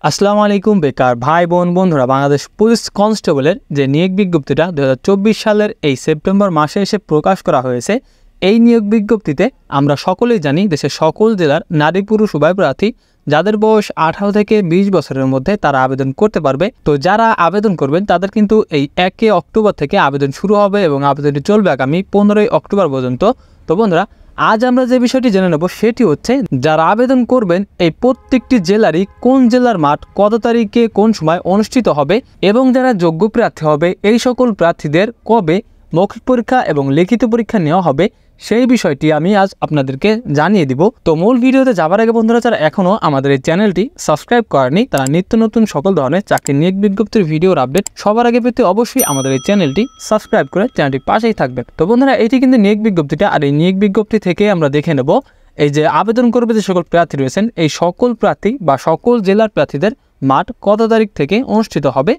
আসসালামু আলাইকুম বেকার ভাই বোন বন্ধুরা, বাংলাদেশ পুলিশ কনস্টেবলের যে নিয়োগ বিজ্ঞপ্তিটা 2024 সালের এই সেপ্টেম্বর মাসে এসে প্রকাশ করা হয়েছে। এই নিয়োগ বিজ্ঞপ্তিতে আমরা সকলেই জানি দেশের সকল জেলার নারী পুরুষ উভয় প্রার্থী যাদের বয়স 18 থেকে 20 বছরের মধ্যে তারা আবেদন করতে পারবে। তো যারা আবেদন করবেন তাদের কিন্তু এই 1 অক্টোবর থেকে আবেদন শুরু হবে এবং আবেদনটি চলবে আগামী 15 অক্টোবর পর্যন্ত। তো বন্ধুরা, আজ আমরা যে বিষয়টি জেনে নেব সেটি হচ্ছে যারা আবেদন করবেন এই প্রত্যেকটি জেলারই কোন জেলার মাঠ কত তারিখে কোন সময় অনুষ্ঠিত হবে এবং যারা যোগ্য প্রার্থী হবে এই সকল প্রার্থীদের কবে মৌখিক পরীক্ষা এবং লিখিত পরীক্ষা নেওয়া হবে সেই বিষয়টি আমি আজ আপনাদেরকে জানিয়ে দিব। তো মূল ভিডিওতে যাবার আগে বন্ধুরা, যারা এখনও আমাদের এই চ্যানেলটি সাবস্ক্রাইব করেনি তারা নিত্য নতুন সকল ধরনের চাকরির নিয়োগ বিজ্ঞপ্তির ভিডিওর আপডেট সবার আগে পেতে অবশ্যই আমাদের এই চ্যানেলটি সাবস্ক্রাইব করে চ্যানেলটির পাশেই থাকবেন। তো বন্ধুরা, এটি কিন্তু নিয়োগ বিজ্ঞপ্তিটা, আর এই নিয়োগ বিজ্ঞপ্তি থেকে আমরা দেখে নেব এই যে আবেদন করবে যে সকল প্রার্থী রয়েছেন এই সকল প্রার্থী বা সকল জেলার প্রার্থীদের মাঠ কত তারিখ থেকে অনুষ্ঠিত হবে।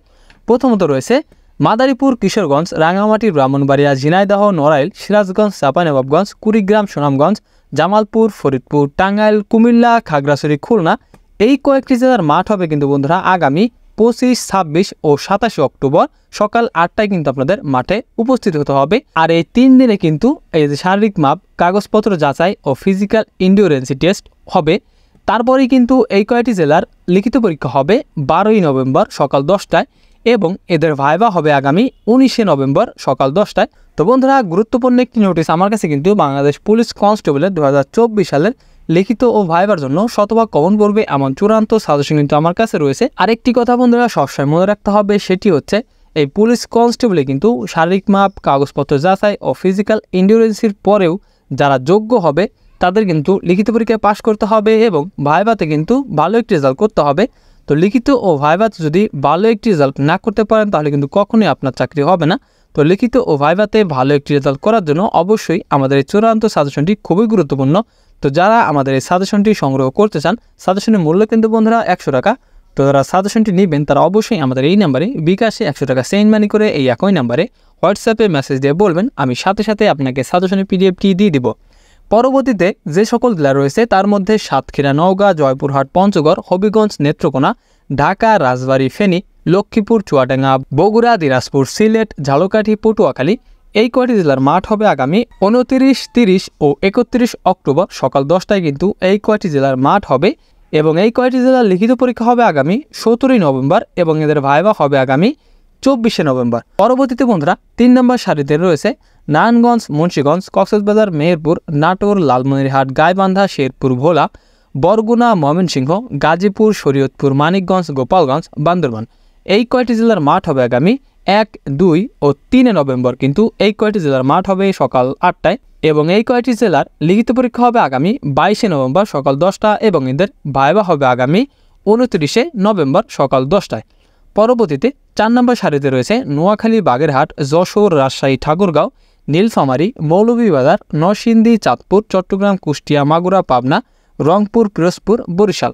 প্রথমত রয়েছে মাদারীপুর, কিশোরগঞ্জ, রাঙ্গামাটি, ব্রাহ্মণবাড়িয়া, ঝিনাইদহ, নড়াইল, সিরাজগঞ্জ, চাঁপাইনবাবগঞ্জ, কুড়িগ্রাম, সুনামগঞ্জ, জামালপুর, ফরিদপুর, টাঙ্গাইল, কুমিল্লা, খাগড়াছড়ি, খুলনা। এই কয়েকটি জেলার মাঠ হবে কিন্তু বন্ধুরা আগামী 25, 26 ও 27 অক্টোবর সকাল 8টায় কিন্তু আপনাদের মাঠে উপস্থিত হতে হবে। আর এই 3 দিনে কিন্তু এই যে শারীরিক মাপ, কাগজপত্র যাচাই ও ফিজিক্যাল এন্ডিউরেন্সি টেস্ট হবে। তারপরেই কিন্তু এই কয়েকটি জেলার লিখিত পরীক্ষা হবে 12 নভেম্বর সকাল 10টায় এবং এদের ভাইভা হবে আগামী 19 নভেম্বর সকাল 10টায়। তো বন্ধুরা, গুরুত্বপূর্ণ একটি নোটিশ আমার কাছে কিন্তু বাংলাদেশ পুলিশ কনস্টেবলের 2024 সালের লিখিত ও ভাইবার জন্য শতভাগ কমন পড়বে এমন চূড়ান্ত সাজেশন কিন্তু আমার কাছে রয়েছে। আরেকটি কথা বন্ধুরা সবসময় মনে রাখতে হবে, সেটি হচ্ছে এই পুলিশ কনস্টেবলে কিন্তু শারীরিক মাপ, কাগজপত্র যাচাই ও ফিজিক্যাল এন্ডিউরেন্সির পরেও যারা যোগ্য হবে তাদের কিন্তু লিখিত পরীক্ষায় পাশ করতে হবে এবং ভাইভাতে কিন্তু ভালো একটি রেজাল্ট করতে হবে। তো লিখিত ও ভাইভাতে যদি ভালো একটি রেজাল্ট না করতে পারেন তাহলে কিন্তু কখনোই আপনার চাকরি হবে না। তো লিখিত ও ভাইভাতে ভালো একটি রেজাল্ট করার জন্য অবশ্যই আমাদের এই চূড়ান্ত সাজেশনটি খুবই গুরুত্বপূর্ণ। তো যারা আমাদের এই সাজেশনটি সংগ্রহ করতে চান, সাজেশনের মূল্য কিন্তু বন্ধুরা 100 টাকা। তো যারা সাজেশনটি নেবেন তারা অবশ্যই আমাদের এই নাম্বারে বিকাশে 100 টাকা সেন্ড মানি করে এই একই নাম্বারে হোয়াটসঅ্যাপে মেসেজ দিয়ে বলবেন, আমি সাথে সাথে আপনাকে সাজেশনের পিডিএফটি দিয়ে দিব। পরবর্তীতে যে সকল জেলা রয়েছে তার মধ্যে সাতক্ষীরা, নওগাঁ, জয়পুরহাট, পঞ্চগড়, হবিগঞ্জ, নেত্রকোনা, ঢাকা, রাজবাড়ী, ফেনী, লক্ষ্মীপুর, চুয়াডাঙ্গা, বগুড়া, দিনাজপুর, সিলেট, ঝালকাঠি, পটুয়াখালী এই কয়টি জেলার মাঠ হবে আগামী 29, 30 ও 31 অক্টোবর সকাল 10টায় কিন্তু এই কয়টি জেলার মাঠ হবে এবং এই কয়টি জেলার লিখিত পরীক্ষা হবে আগামী 17 নভেম্বর এবং এদের ভাইভা হবে আগামী 24 নভেম্বর। পরবর্তীতে বন্ধুরা 3 নম্বর সারিতে রয়েছে নারায়ণগঞ্জ, মুন্সিগঞ্জ, কক্সবাজার, মেহেরপুর, নাটোর, লালমনিরহাট, গাইবান্ধা, শেরপুর, ভোলা, বরগুনা, ময়মনসিংহ, গাজীপুর, শরীয়তপুর, মানিকগঞ্জ, গোপালগঞ্জ, বান্দরবান। এই কয়টি জেলার মাঠ হবে আগামী 1, 2 ও 3 নভেম্বর কিন্তু এই কয়টি জেলার মাঠ হবে সকাল 8টায় এবং এই কয়টি জেলার লিখিত পরীক্ষা হবে আগামী 22 নভেম্বর সকাল 10টা এবং এদের ভাইভা হবে আগামী 29 নভেম্বর সকাল 10টায়। পরবর্তীতে 4 নম্বর সারিতে রয়েছে নোয়াখালী, বাগেরহাট, যশোর, রাজশাহী, ঠাকুরগাঁও, নীলফামারী, মৌলভীবাজার, নরসিংদী, চাঁদপুর, চট্টগ্রাম, কুষ্টিয়া, মাগুরা, পাবনা, রংপুর, পিরোজপুর, বরিশাল।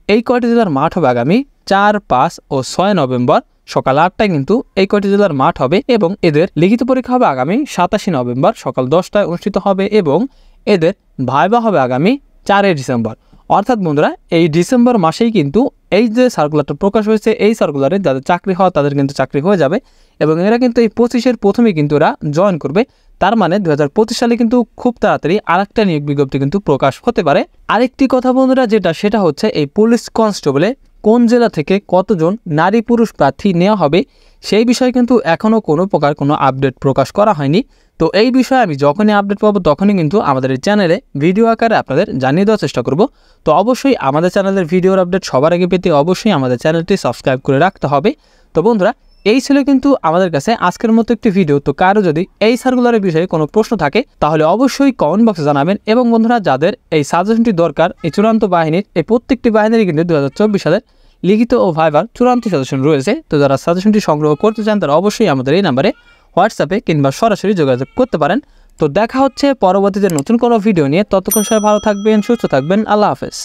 এই কয়টি জেলার মাঠ হবে আগামী 4, 5 ও 6 নভেম্বর সকাল 8টায় কিন্তু এই কয়টি জেলার মাঠ হবে এবং এদের লিখিত পরীক্ষা হবে আগামী 27 নভেম্বর সকাল 10টায় অনুষ্ঠিত হবে এবং এদের ভাইভা হবে আগামী 4 ডিসেম্বর। অর্থাৎ বন্ধুরা, এই ডিসেম্বর মাসেই কিন্তু এই যে সার্কুলারটা প্রকাশ হয়েছে এই সার্কুলারে যাদের চাকরি হওয়া তাদের কিন্তু চাকরি হয়ে যাবে এবং এরা কিন্তু এই 25-এর প্রথমেই কিন্তু এরা জয়েন করবে। তার মানে 2025 সালে কিন্তু খুব তাড়াতাড়ি আরেকটা নিয়োগ বিজ্ঞপ্তি কিন্তু প্রকাশ হতে পারে। আরেকটি কথা বন্ধুরা সেটা হচ্ছে এই পুলিশ কনস্টেবলে কোন জেলা থেকে কতজন নারী পুরুষ প্রার্থী নেওয়া হবে সেই বিষয়ে কিন্তু এখনও কোনো প্রকার কোনো আপডেট প্রকাশ করা হয়নি। তো এই বিষয়ে আমি যখনই আপডেট পাবো তখনই কিন্তু আমাদের এই চ্যানেলে ভিডিও আকারে আপনাদের জানিয়ে দেওয়ার চেষ্টা করব। তো অবশ্যই আমাদের চ্যানেলের ভিডিওর আপডেট সবার আগে পেতে অবশ্যই আমাদের চ্যানেলটি সাবস্ক্রাইব করে রাখতে হবে। তো বন্ধুরা, এই ছিল কিন্তু আমাদের কাছে আজকের মতো একটি ভিডিও। তো কারো যদি এই সার্কুলারের বিষয়ে কোনো প্রশ্ন থাকে তাহলে অবশ্যই কমেন্ট বক্সে জানাবেন এবং বন্ধুরা যাদের এই সাজেশনটি দরকার এই চূড়ান্ত বাহিনীর এই প্রত্যেকটি বাহিনীরই কিন্তু 2024 সালের লিখিত ও ভাইবার চূড়ান্ত সাজেশন রয়েছে। তো যারা সাজেশনটি সংগ্রহ করতে চান তারা অবশ্যই আমাদের এই নাম্বারে হোয়াটসঅ্যাপে কিংবা সরাসরি যোগাযোগ করতে পারেন। তো দেখা হচ্ছে পরবর্তীতে নতুন কোনো ভিডিও নিয়ে। ততক্ষণ সবাই ভালো থাকবেন, সুস্থ থাকবেন। আল্লাহ হাফেজ।